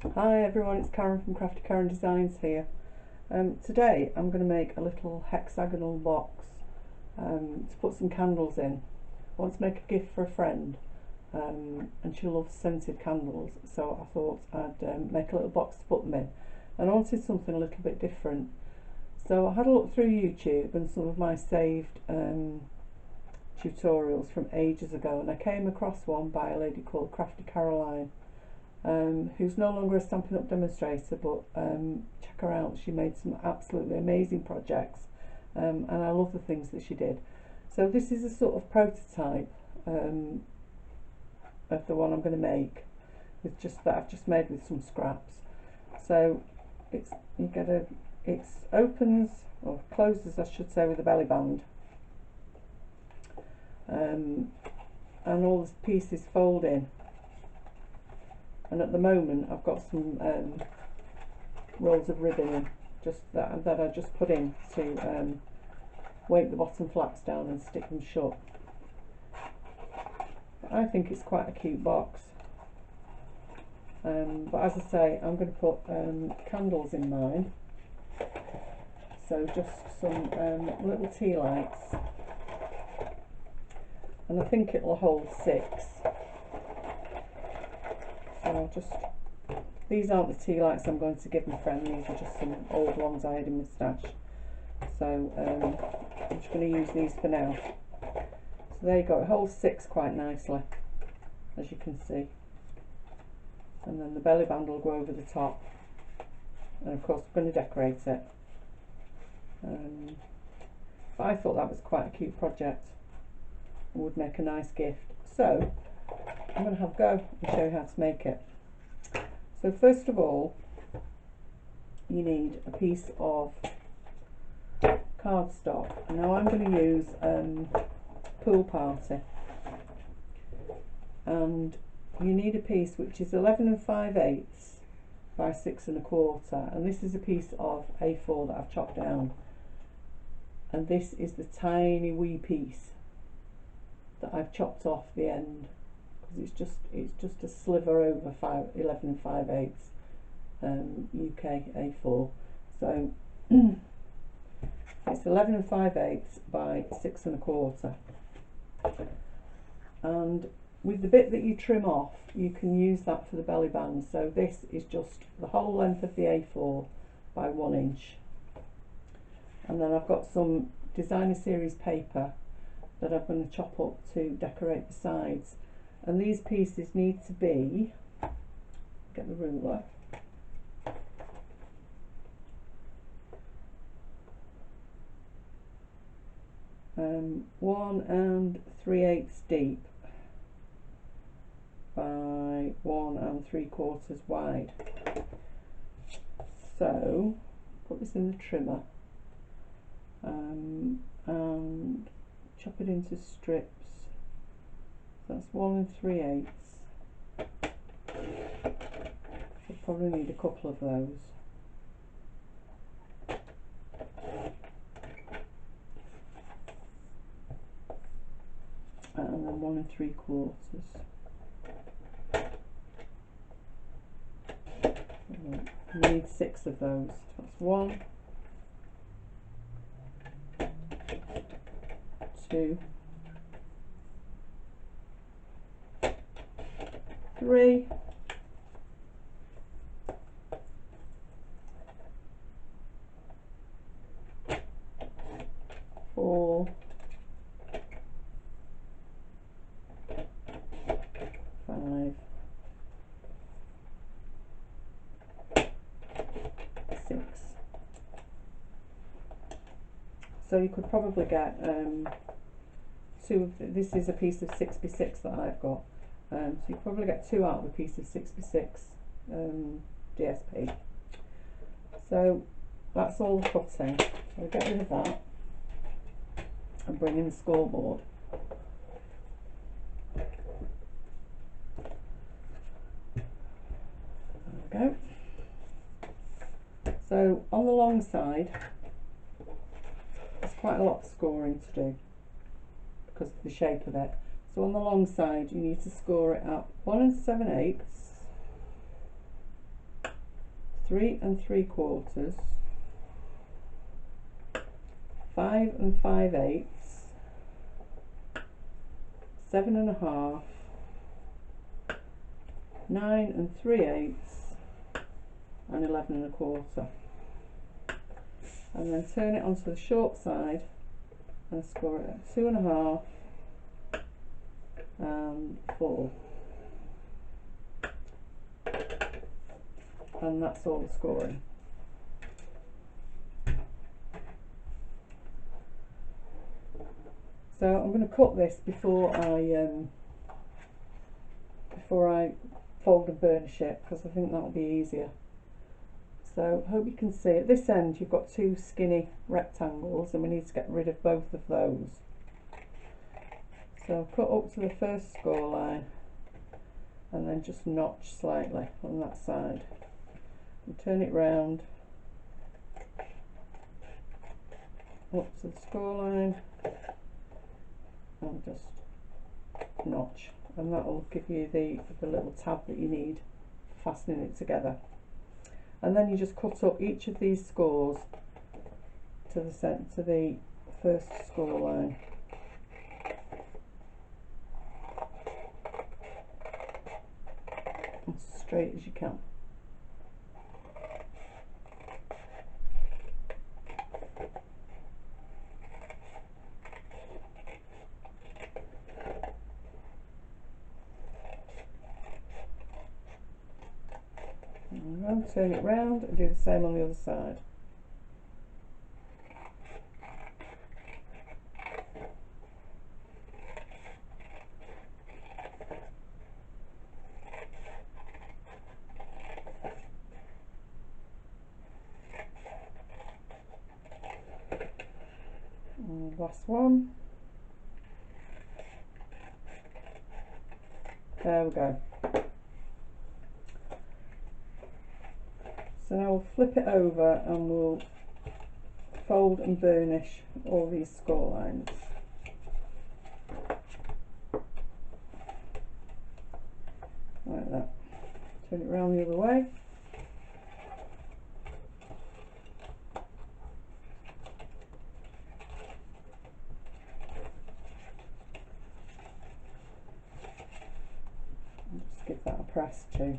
Hi everyone, it's Karen from Craftykarendesigns here. Today I'm going to make a little hexagonal box to put some candles in. I want to make a gift for a friend and she loves scented candles, so I thought I'd make a little box to put them in. And I wanted something a little bit different. So I had a look through YouTube and some of my saved tutorials from ages ago, and I came across one by a lady called Crafty Caroline. Who's no longer a Stampin' Up demonstrator, but check her out. She made some absolutely amazing projects, and I love the things that she did. So this is a sort of prototype of the one I'm going to make, with just that I've just made with some scraps. So it opens or closes, I should say, with a belly band, and all the pieces fold in. And at the moment I've got some rolls of ribbon in, just that I just put in to weight the bottom flaps down and stick them shut. I think it's quite a cute box, but as I say, I'm going to put candles in mine, so just some little tea lights, and I think it will hold 6. So these aren't the tea lights I'm going to give my friend, these are just some old ones I had in my stash. So I'm just going to use these for now. So there you go, it holds 6 quite nicely, as you can see. And then the belly band will go over the top. And of course I'm going to decorate it. But I thought that was quite a cute project and would make a nice gift. So I'm going to have a go and show you how to make it. So first of all, you need a piece of cardstock. Now I'm going to use Pool Party, and you need a piece which is 11 5/8 by 6 1/4, and this is a piece of A4 that I've chopped down, and this is the tiny wee piece that I've chopped off the end, because it's just a sliver over 11 5/8 UK A4. So it's 11 5/8 by 6 1/4, and with the bit that you trim off, you can use that for the belly band. So this is just the whole length of the A4 by 1 inch, and then I've got some designer series paper that I'm going to chop up to decorate the sides. And these pieces need to be, get the ruler, um, 1 3/8 deep by 1 3/4 wide. So put this in the trimmer and chop it into strips. That's 1 3/8. You'll probably need a couple of those. And then 1 3/4. You need 6 of those. That's 1, 2, 3, 4, 5, 6. So you could probably get 2 of this is a piece of 6x6 that I've got. So you can probably get 2 out of a piece of 6x6 DSP. So that's all the cutting. So I'll get rid of that and bring in the scoreboard. There we go. So on the long side, there's quite a lot of scoring to do because of the shape of it. So on the long side you need to score it up 1 7/8 3 3/4, 5 5/8, 7 1/2, 9 3/8, and 11 1/4, and then turn it onto the short side and score it at 2 1/2 and 4, and that's all the scoring. So I'm going to cut this before I fold and burnish it, because I think that'll be easier. So I hope you can see at this end you've got two skinny rectangles, and we need to get rid of both of those. So cut up to the first score line and then just notch slightly on that side and turn it round up to the score line and just notch, and that will give you the little tab that you need for fastening it together. And then you just cut up each of these scores to the first score line. As straight as you can. And turn it round and do the same on the other side. And last one. There we go. So now we'll flip it over and we'll fold and burnish all these score lines. Like that. Turn it round the other way. And just give that a press too.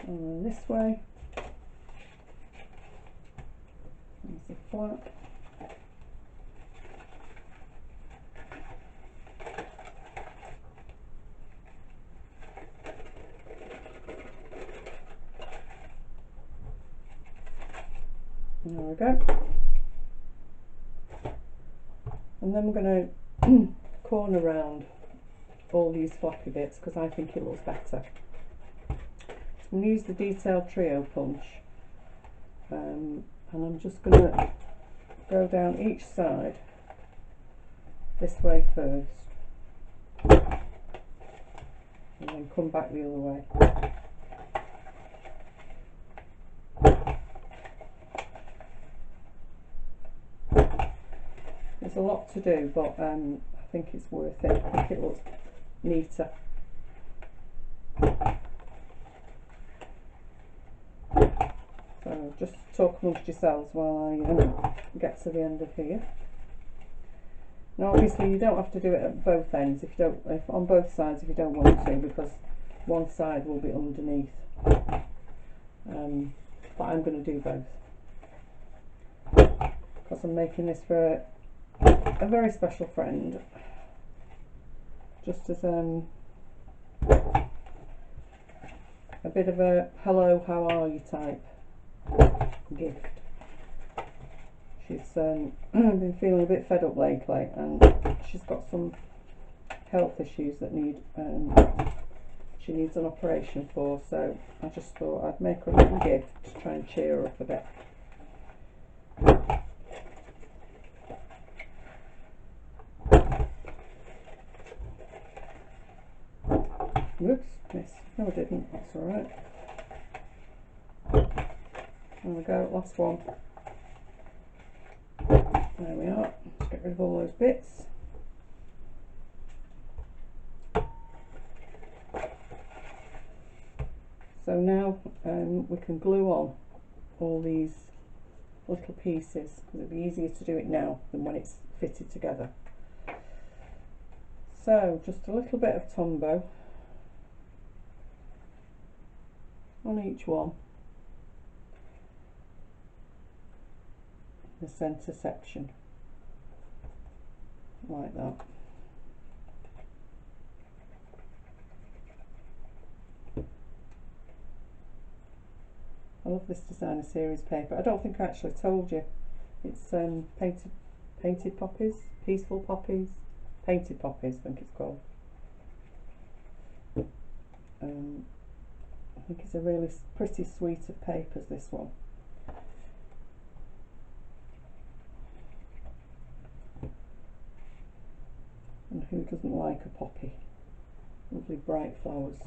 And then this way, there's the flap. There we go. And then we're going to corner round all these flappy bits because I think it looks better. And use the detailed trio punch, and I'm just going to go down each side this way first and then come back the other way. There's a lot to do, but I think it's worth it. I think it looks neater. So just talk amongst yourselves while I get to the end of here. Now obviously you don't have to do it at both ends on both sides if you don't want to, because one side will be underneath. But I'm going to do both because I'm making this for a very special friend, just as a bit of a hello, how are you type gift. She's been feeling a bit fed up lately, and she's got some health issues that she needs an operation for, so I just thought I'd make her a little gift to try and cheer her up a bit. Whoops, missed. No, I didn't. That's alright. There we go, last one. There we are. Let's get rid of all those bits. So So now we can glue on all these little pieces, because it'll be easier to do it now than when it's fitted together. So just a little bit of Tombow on each one, the centre section, like that. I love this designer series paper. I don't think I actually told you. It's painted poppies, Peaceful Poppies, Painted Poppies, I think it's called. I think it's a really pretty suite of papers, this one. And who doesn't like a poppy? Lovely bright flowers.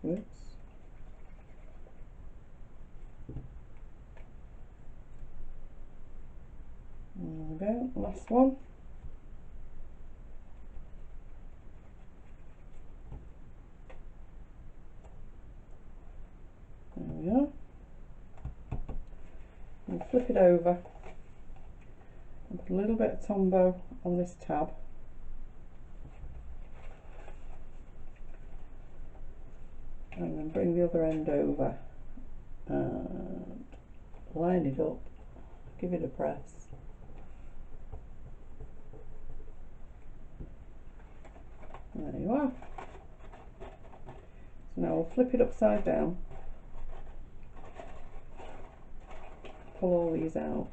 Whoops. There we go, last one. There we are. And flip it over and put a little bit of Tombow on this tab. And then bring the other end over and line it up, give it a press. There you are. So now we'll flip it upside down, pull all these out,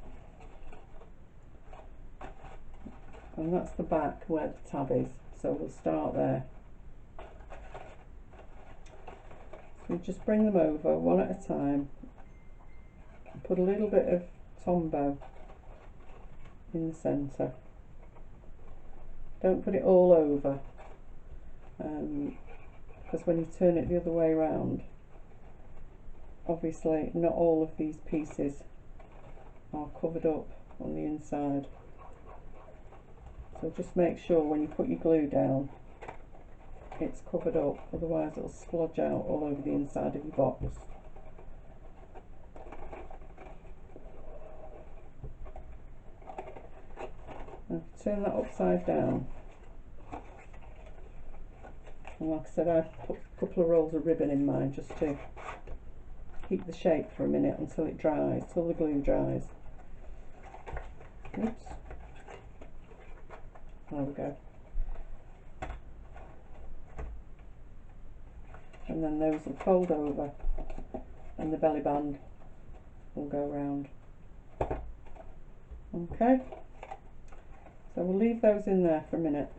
and that's the back where the tab is, so we'll start there. So just bring them over one at a time, put a little bit of Tombow in the centre. Don't put it all over, because when you turn it the other way around, obviously not all of these pieces are covered up on the inside. So just make sure when you put your glue down it's covered up, otherwise it'll splodge out all over the inside of your box. Now turn that upside down, and like I said, I've put a couple of rolls of ribbon in mine just to keep the shape for a minute until it dries, till the glue dries. Oops. There we go. And then those will fold over and the belly band will go round. Okay, so we'll leave those in there for a minute,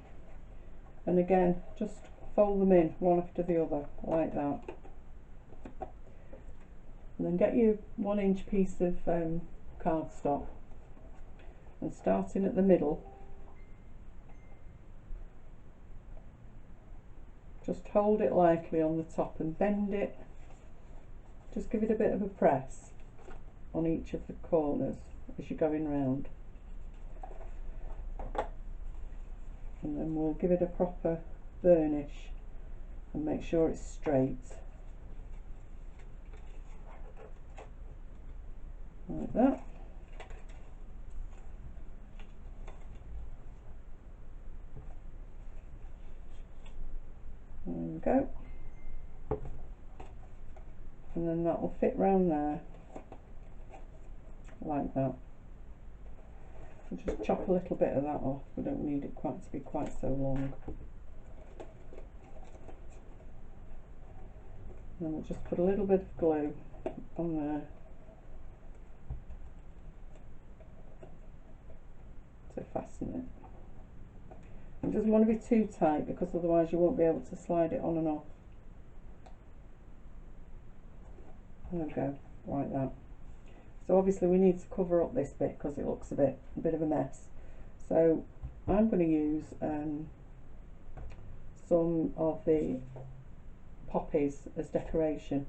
and again just fold them in one after the other like that, and then get your 1-inch piece of cardstock and starting at the middle, just hold it lightly on the top and bend it, just give it a bit of a press on each of the corners as you're going round, and then we'll give it a proper burnish and make sure it's straight like that. There we go, and then that will fit round there like that. We'll just chop a little bit of that off, we don't need it to be quite so long. And we'll just put a little bit of glue on there to fasten it. It doesn't want to be too tight because otherwise you won't be able to slide it on and off. There we go, like that. So obviously we need to cover up this bit because it looks a bit of a mess. So I'm going to use some of the poppies as decoration.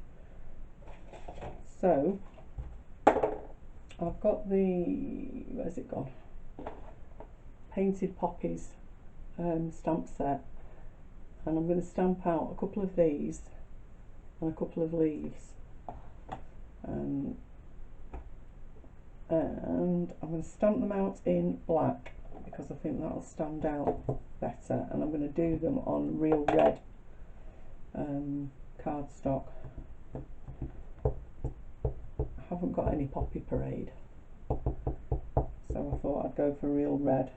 So I've got the, where's it gone? Painted Poppies stamp set, and I'm going to stamp out a couple of these and a couple of leaves. And I'm going to stamp them out in black because I think that'll stand out better, and I'm going to do them on real red cardstock. I haven't got any Poppy Parade, so I thought I'd go for real red.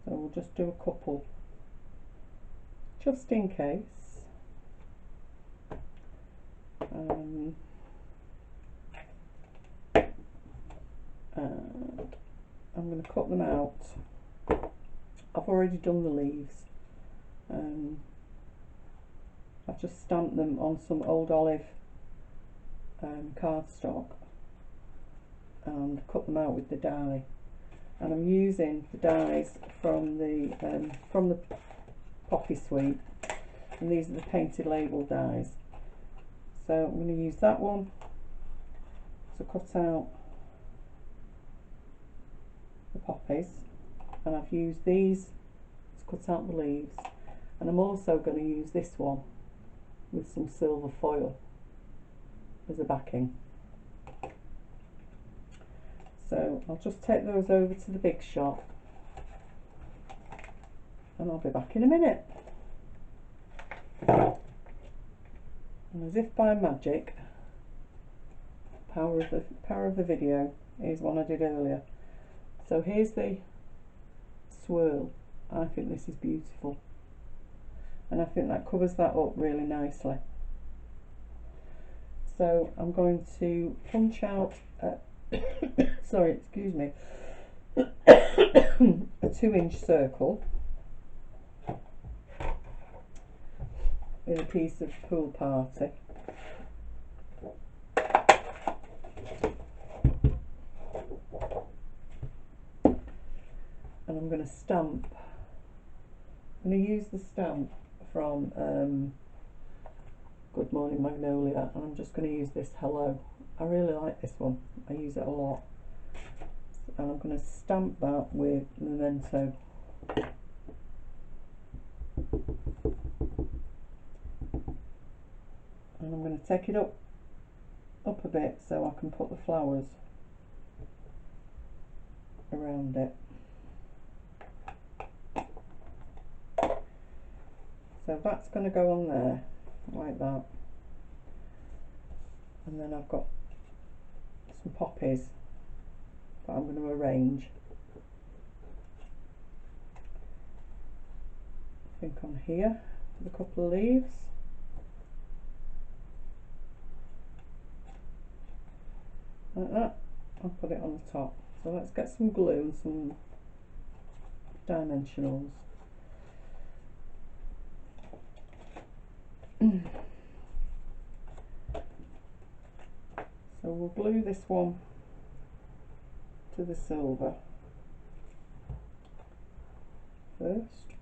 So we'll just do a couple just in case. And I'm going to cut them out. I've already done the leaves. I've just stamped them on some old olive cardstock and cut them out with the die. And I'm using the dies from the Poppy Suite, and these are the painted label dies. So I'm going to use that one to cut out the poppies, and I've used these to cut out the leaves, and I'm also going to use this one with some silver foil as a backing. So I'll just take those over to the big shop, and I'll be back in a minute. And as if by magic, power of the video, here's one I did earlier. So here's the swirl. I think this is beautiful, and I think that covers that up really nicely. So I'm going to punch out sorry, excuse me, a 2-inch circle with a piece of Pool Party. And I'm going to stamp. I'm going to use the stamp from Good Morning Magnolia, and I'm just going to use this Hello. I really like this one. I use it a lot. And I'm going to stamp that with Memento. And I'm going to take it up a bit so I can put the flowers around it. So that's going to go on there like that, and then I've got some poppies that I'm going to arrange. I think on here with a couple of leaves. Like that. I'll put it on the top. So let's get some glue and some dimensionals. So we'll glue this one to the silver first.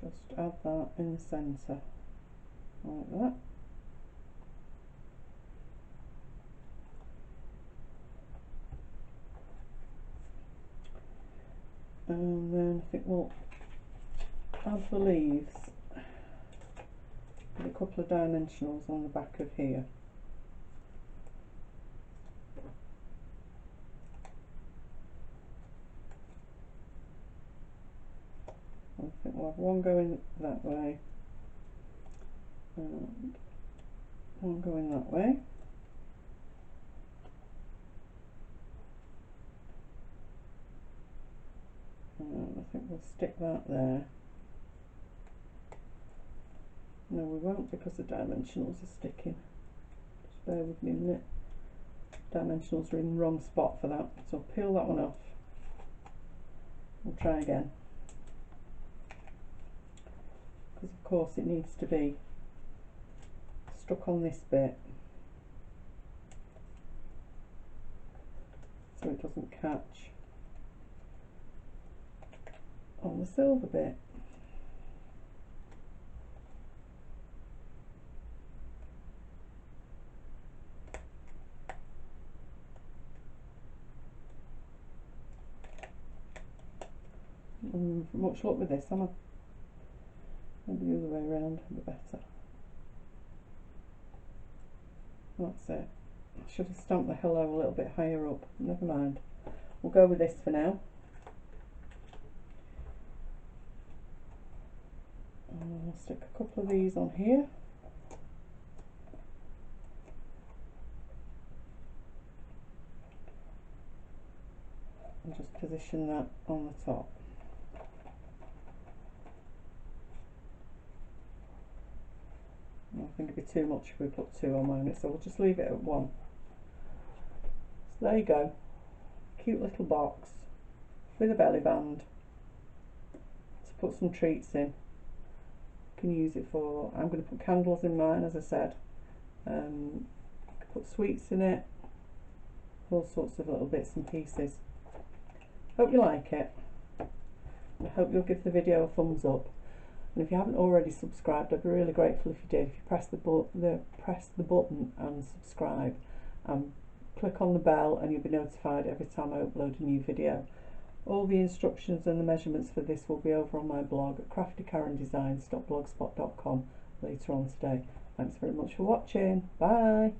Just add that in the centre like that. And then I think we'll add the leaves with a couple of dimensionals on the back of here. I think we'll have one going that way and one going that way. And I think we'll stick that there. No, we won't, because the dimensionals are sticking. Just bear with me a minute. Dimensionals are in the wrong spot for that, so I'll peel that one off. We'll try again. Because of course it needs to be stuck on this bit so it doesn't catch on the silver bit. Much luck with this, am I? Maybe the other way around would be better. That's it. I should have stamped the hello a little bit higher up. Never mind. We'll go with this for now. And I'll stick a couple of these on here. And just position that on the top. I think it'd be too much if we put 2 on mine, so we'll just leave it at 1. So there you go. Cute little box with a belly band to put some treats in. You can use it for, I'm going to put candles in mine, as I said. Put sweets in it, all sorts of little bits and pieces. Hope you like it. I hope you'll give the video a thumbs up. And if you haven't already subscribed, I'd be really grateful if you did. If you press the button and subscribe, and click on the bell, and you'll be notified every time I upload a new video. All the instructions and the measurements for this will be over on my blog at craftykarendesigns.blogspot.com later on today. Thanks very much for watching. Bye.